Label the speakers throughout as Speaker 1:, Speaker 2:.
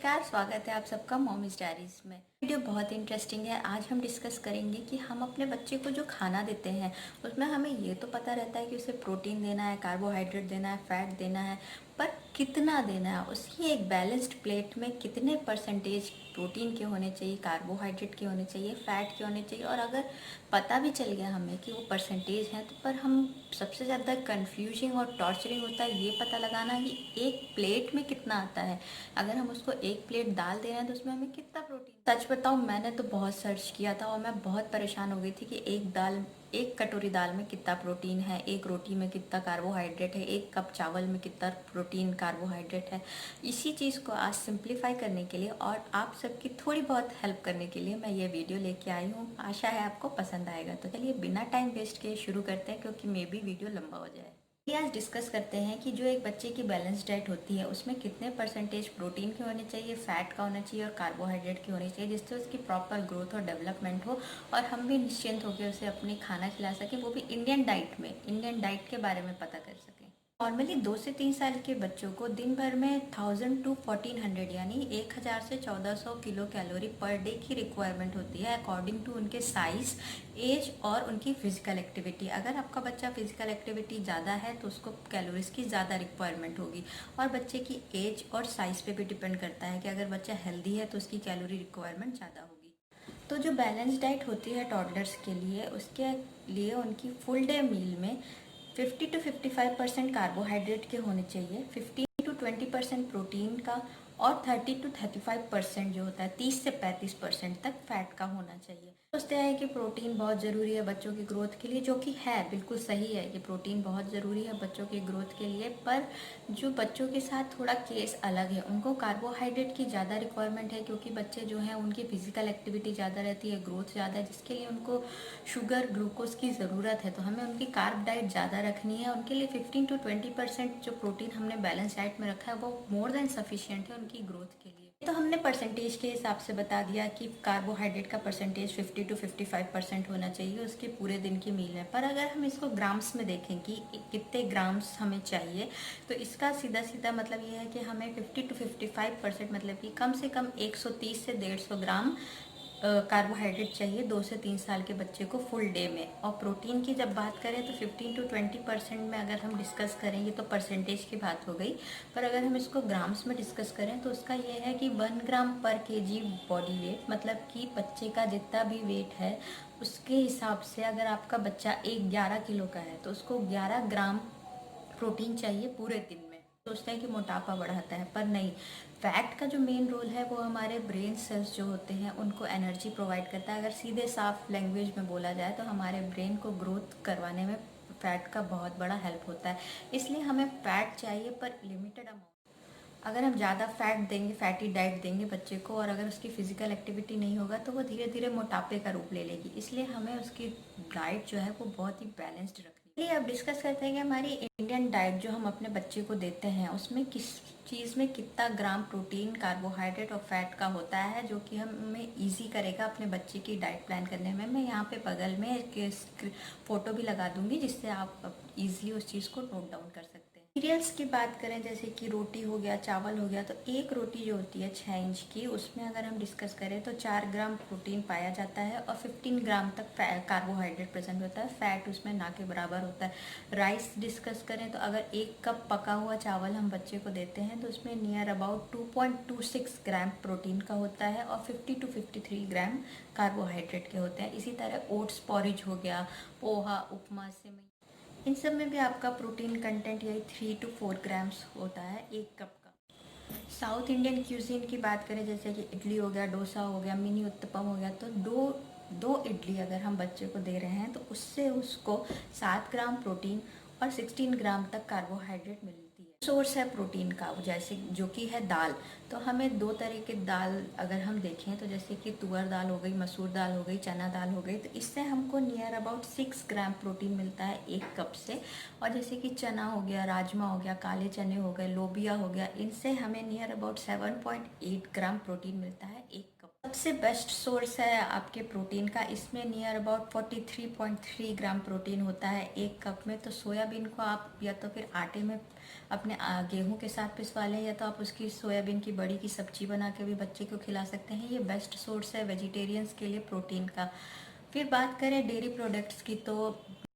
Speaker 1: नमस्कार, स्वागत है आप सबका मॉमीज डायरीज में। वीडियो बहुत इंटरेस्टिंग है। आज हम डिस्कस करेंगे कि हम अपने बच्चे को जो खाना देते हैं उसमें हमें ये तो पता रहता है कि उसे प्रोटीन देना है, कार्बोहाइड्रेट देना है, फैट देना है, पर कितना देना है, उसकी एक बैलेंस्ड प्लेट में कितने परसेंटेज प्रोटीन के होने चाहिए, कार्बोहाइड्रेट के होने चाहिए, फैट के होने चाहिए। और अगर पता भी चल गया हमें कि वो परसेंटेज हैं तो पर हम सबसे ज़्यादा कंफ्यूजिंग और टॉर्चरिंग होता है ये पता लगाना कि एक प्लेट में कितना आता है। अगर हम उसको एक प्लेट दाल दे रहे हैं तो उसमें हमें कितना प्रोटीन। सच बताऊँ, मैंने तो बहुत सर्च किया था और मैं बहुत परेशान हो गई थी कि एक कटोरी दाल में कितना प्रोटीन है, एक रोटी में कितना कार्बोहाइड्रेट है, एक कप चावल में कितना प्रोटीन कार्बोहाइड्रेट है। इसी चीज़ को आज सिंप्लीफाई करने के लिए और आप सबकी थोड़ी बहुत हेल्प करने के लिए मैं ये वीडियो लेके आई हूँ। आशा है आपको पसंद आएगा। तो चलिए बिना टाइम वेस्ट किए शुरू करते हैं, क्योंकि मे बी वीडियो लंबा हो जाए। आज डिस्कस करते हैं कि जो एक बच्चे की बैलेंस डाइट होती है उसमें कितने परसेंटेज प्रोटीन के होने चाहिए, फैट का होना चाहिए और कार्बोहाइड्रेट की होनी चाहिए, जिससे उसकी प्रॉपर ग्रोथ और डेवलपमेंट हो और हम भी निश्चिंत होकर उसे अपनी खाना खिला सकें, वो भी इंडियन डाइट में, इंडियन डाइट के बारे में पता कर सकें। नॉर्मली 2 से 3 साल के बच्चों को दिन भर में 1000 to 1400 यानी 1000 से 1400 किलो कैलोरी पर डे की रिक्वायरमेंट होती है, अकॉर्डिंग टू उनके साइज़, एज और उनकी फिजिकल एक्टिविटी। अगर आपका बच्चा फिजिकल एक्टिविटी ज़्यादा है तो उसको कैलोरीज की ज़्यादा रिक्वायरमेंट होगी, और बच्चे की एज और साइज़ पे भी डिपेंड करता है कि अगर बच्चा हेल्दी है तो उसकी कैलोरी रिक्वायरमेंट ज़्यादा होगी। तो जो बैलेंस डाइट होती है टॉडलर्स के लिए, उसके लिए उनकी फुल डे मील में 50 to 55% कार्बोहाइड्रेट के होने चाहिए, 15 to 20% प्रोटीन का और 30 to 35% जो होता है 30 से 35% तक फैट का होना चाहिए। सोचते हैं कि प्रोटीन बहुत ज़रूरी है बच्चों की ग्रोथ के लिए, जो कि है, बिल्कुल सही है कि प्रोटीन बहुत ज़रूरी है बच्चों की ग्रोथ के लिए। पर जो बच्चों के साथ थोड़ा केस अलग है, उनको कार्बोहाइड्रेट की ज़्यादा रिक्वायरमेंट है, क्योंकि बच्चे जो हैं उनकी फिजिकल एक्टिविटी ज़्यादा रहती है, ग्रोथ ज़्यादा है, जिसके लिए उनको शुगर, ग्लूकोज की ज़रूरत है। तो हमें उनकी कार्ब डाइट ज़्यादा रखनी है। उनके लिए 15 to 20% जो प्रोटीन हमने बैलेंस डाइट में रखा है वो मोर देन सफिशिएंट है उनकी ग्रोथ के लिए। तो हमने परसेंटेज के हिसाब से बता दिया कि कार्बोहाइड्रेट का परसेंटेज 50 to 55% होना चाहिए उसके पूरे दिन की मील में। पर अगर हम इसको ग्राम्स में देखें कि कितने ग्राम्स हमें चाहिए, तो इसका सीधा सीधा मतलब ये है कि हमें 50 to 55% मतलब कि कम से कम 130 से 150 ग्राम कार्बोहाइड्रेट चाहिए 2 से 3 साल के बच्चे को फुल डे में। और प्रोटीन की जब बात करें तो 15 to 20% में अगर हम डिस्कस करेंगे तो परसेंटेज की बात हो गई, पर अगर हम इसको ग्राम्स में डिस्कस करें तो उसका ये है कि 1 ग्राम पर केजी बॉडी वेट, मतलब कि बच्चे का जितना भी वेट है उसके हिसाब से अगर आपका बच्चा 11 किलो का है तो उसको 11 ग्राम प्रोटीन चाहिए पूरे दिन में। सोचते हैं कि मोटापा बढ़ाता है, पर नहीं। फैट का जो मेन रोल है वो हमारे ब्रेन सेल्स जो होते हैं उनको एनर्जी प्रोवाइड करता है। अगर सीधे साफ लैंग्वेज में बोला जाए तो हमारे ब्रेन को ग्रोथ करवाने में फैट का बहुत बड़ा हेल्प होता है। इसलिए हमें फैट चाहिए, पर लिमिटेड अमाउंट। अगर हम ज़्यादा फैट देंगे, फैटी डाइट देंगे बच्चे को, और अगर उसकी फिजिकल एक्टिविटी नहीं होगा तो वो धीरे धीरे मोटापे का रूप ले लेगी। इसलिए हमें उसकी डाइट जो है वो बहुत ही बैलेंस्ड रखनी है। चलिए अब डिस्कस करते हैं कि हमारी इंडियन डाइट जो हम अपने बच्चे को देते हैं उसमें किस चीज़ में कितना ग्राम प्रोटीन, कार्बोहाइड्रेट और फैट का होता है, जो कि हमें ईजी करेगा अपने बच्चे की डाइट प्लान करने में। मैं यहाँ पे बगल में एक फ़ोटो भी लगा दूंगी जिससे आप ईजिली उस चीज़ को नोट डाउन कर सकते हैं। सीरियल्स की बात करें, जैसे कि रोटी हो गया, चावल हो गया, तो एक रोटी जो होती है 6 इंच की, उसमें अगर हम डिस्कस करें तो 4 ग्राम प्रोटीन पाया जाता है और 15 ग्राम तक कार्बोहाइड्रेट प्रेजेंट होता है। फैट उसमें ना के बराबर होता है। राइस डिस्कस करें तो अगर 1 कप पका हुआ चावल हम बच्चे को देते हैं तो उसमें नियर अबाउट 2.26 ग्राम प्रोटीन का होता है और 50 to 53 ग्राम कार्बोहाइड्रेट के होते हैं। इसी तरह ओट्स पॉरिज हो गया, पोहा, उपमा, सेवई, इन सब में भी आपका प्रोटीन कंटेंट यही 3 to 4 ग्राम्स होता है 1 कप का। साउथ इंडियन क्यूजीन की बात करें, जैसे कि इडली हो गया, डोसा हो गया, मिनी उत्तपम हो गया, तो दो दो इडली अगर हम बच्चे को दे रहे हैं तो उससे उसको 7 ग्राम प्रोटीन और 16 ग्राम तक कार्बोहाइड्रेट मिलती है। सोर्स है प्रोटीन का जैसे जो कि है दाल, तो हमें दो तरह के दाल अगर हम देखें तो जैसे कि तुअर दाल हो गई, मसूर दाल हो गई, चना दाल हो गई, तो इससे हमको नियर अबाउट 6 ग्राम प्रोटीन मिलता है 1 कप से। और जैसे कि चना हो गया, राजमा हो गया, काले चने हो गए, लोबिया हो गया, इनसे हमें नियर अबाउट 7.8 ग्राम प्रोटीन मिलता है 1 कप। सबसे बेस्ट सोर्स है आपके प्रोटीन का। इसमें नियर अबाउट 43.3 ग्राम प्रोटीन होता है एक कप में। तो सोयाबीन को आप या तो फिर आटे में अपने गेहूं के साथ पिसवा लें, या तो आप उसकी सोयाबीन की बड़ी की सब्जी बना के भी बच्चे को खिला सकते हैं। ये बेस्ट सोर्स है वेजिटेरियंस के लिए प्रोटीन का। फिर बात करें डेयरी प्रोडक्ट्स की, तो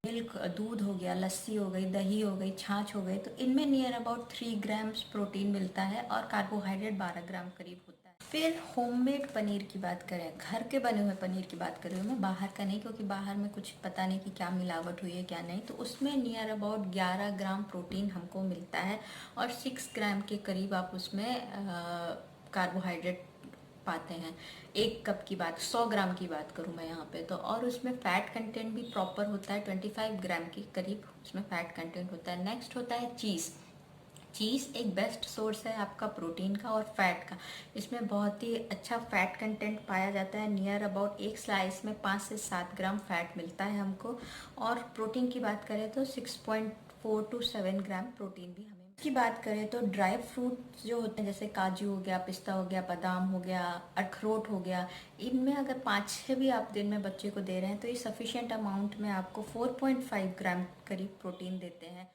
Speaker 1: मिल्क, दूध हो गया, लस्सी हो गई, दही हो गई, छाछ हो गई, तो इनमें नियर अबाउट 3 ग्राम्स प्रोटीन मिलता है और कार्बोहाइड्रेट 12 ग्राम करीब होता है। फिर होममेड पनीर की बात करें, घर के बने हुए पनीर की बात करें मैं, बाहर का नहीं, क्योंकि बाहर में कुछ पता नहीं कि क्या मिलावट हुई है क्या नहीं। तो उसमें नियर अबाउट 11 ग्राम प्रोटीन हमको मिलता है और 6 ग्राम के करीब आप उसमें कार्बोहाइड्रेट पाते हैं। एक कप की बात, 100 ग्राम की बात करूँ मैं यहाँ पे तो, और उसमें फ़ैट कंटेंट भी प्रॉपर होता है, 25 ग्राम के करीब उसमें फ़ैट कंटेंट होता है। नेक्स्ट होता है चीज़। चीज़ एक बेस्ट सोर्स है आपका प्रोटीन का और फैट का। इसमें बहुत ही अच्छा फैट कंटेंट पाया जाता है। नियर अबाउट एक स्लाइस में 5 से 7 ग्राम फैट मिलता है हमको। और प्रोटीन की बात करें तो 6.4 to 7 ग्राम प्रोटीन भी हमें। की बात करें तो ड्राई फ्रूट जो होते हैं, जैसे काजू हो गया, पिस्ता हो गया, बादाम हो गया, अखरोट हो गया, इनमें अगर 5-6 भी आप दिन में बच्चे को दे रहे हैं तो ये सफिशिएंट अमाउंट में आपको 4.5 ग्राम करीब प्रोटीन देते हैं।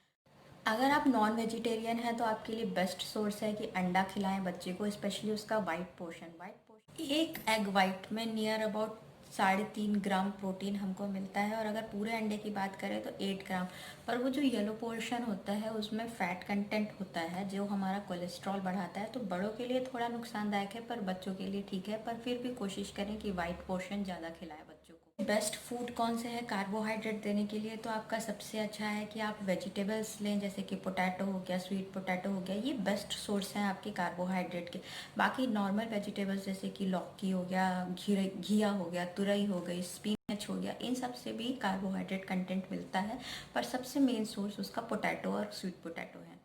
Speaker 1: अगर आप नॉन वेजिटेरियन हैं तो आपके लिए बेस्ट सोर्स है कि अंडा खिलाएं बच्चे को, स्पेशली उसका वाइट पोर्शन। एक एग वाइट में नियर अबाउट 3.5 ग्राम प्रोटीन हमको मिलता है। और अगर पूरे अंडे की बात करें तो 8 ग्राम। पर वो जो येलो पोर्शन होता है उसमें फ़ैट कंटेंट होता है जो हमारा कोलेस्ट्रॉल बढ़ाता है। तो बड़ों के लिए थोड़ा नुकसानदायक है, पर बच्चों के लिए ठीक है। पर फिर भी कोशिश करें कि वाइट पोर्शन ज़्यादा खिलाएं बच्चों को। बेस्ट फूड कौन से है कार्बोहाइड्रेट देने के लिए? तो आपका सबसे अच्छा है कि आप वेजिटेबल्स लें, जैसे कि पोटैटो हो गया, स्वीट पोटैटो हो गया, ये बेस्ट सोर्स हैं आपके कार्बोहाइड्रेट के। बाकी नॉर्मल वेजिटेबल्स जैसे कि लौकी हो गया, घिया हो गया, तुरई हो गई, स्पिनच हो गया, इन सब से भी कार्बोहाइड्रेट कंटेंट मिलता है। पर सबसे मेन सोर्स उसका पोटैटो और स्वीट पोटैटो है।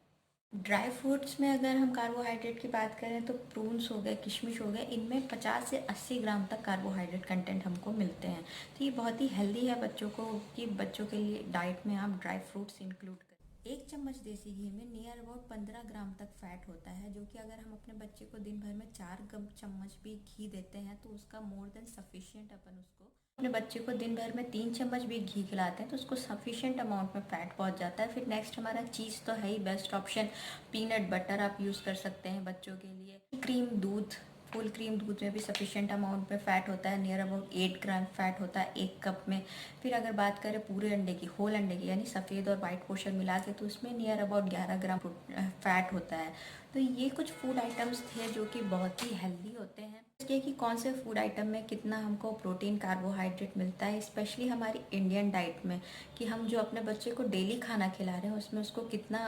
Speaker 1: ड्राई फ्रूट्स में अगर हम कार्बोहाइड्रेट की बात करें तो प्रून्स हो गए, किशमिश हो गए, इनमें 50 से 80 ग्राम तक कार्बोहाइड्रेट कंटेंट हमको मिलते हैं। तो ये बहुत ही हेल्दी है बच्चों को, कि बच्चों के लिए डाइट में आप ड्राई फ्रूट्स इंक्लूड करें। एक चम्मच देसी घी में नियर अबाउट 15 ग्राम तक फैट होता है, जो कि अगर हम अपने बच्चे को दिन भर में 4 चम्मच भी घी देते हैं तो उसका मोर देन सफिशिएंट अपन उसको अपने बच्चे को दिन भर में 3 चम्मच भी घी खिलाते हैं तो उसको सफिशिएंट अमाउंट में फ़ैट पहुंच जाता है। फिर नेक्स्ट हमारा चीज़ तो है ही बेस्ट ऑप्शन। पीनट बटर आप यूज़ कर सकते हैं बच्चों के लिए। क्रीम दूध, फुल क्रीम दूध में भी सफिशिएंट अमाउंट में फ़ैट होता है, नियर अबाउट 8 ग्राम फ़ैट होता है एक कप में। फिर अगर बात करें पूरे अंडे की, होल अंडे की, यानी सफ़ेद और वाइट पोर्शन मिला के, तो उसमें नियर अबाउट 11 ग्राम फ़ैट होता है। तो ये कुछ फूड आइटम्स थे जो कि बहुत ही हेल्दी होते हैं। इसलिए कि कौन से फूड आइटम में कितना हमको प्रोटीन कार्बोहाइड्रेट मिलता है, स्पेशली हमारी इंडियन डाइट में, कि हम जो अपने बच्चे को डेली खाना खिला रहे हैं उसमें उसको कितना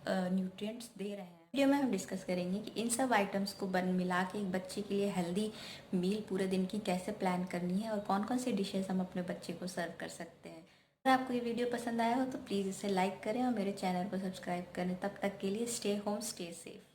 Speaker 1: न्यूट्रिएंट्स दे रहे हैं। वीडियो में हम डिस्कस करेंगे कि इन सब आइटम्स को मिला के एक बच्चे के लिए हेल्दी मील पूरे दिन की कैसे प्लान करनी है और कौन कौन सी डिशेस हम अपने बच्चे को सर्व कर सकते हैं। अगर आपको ये वीडियो पसंद आया हो तो प्लीज़ इसे लाइक करें और मेरे चैनल को सब्सक्राइब करें। तब तक के लिए स्टे होम, स्टे सेफ।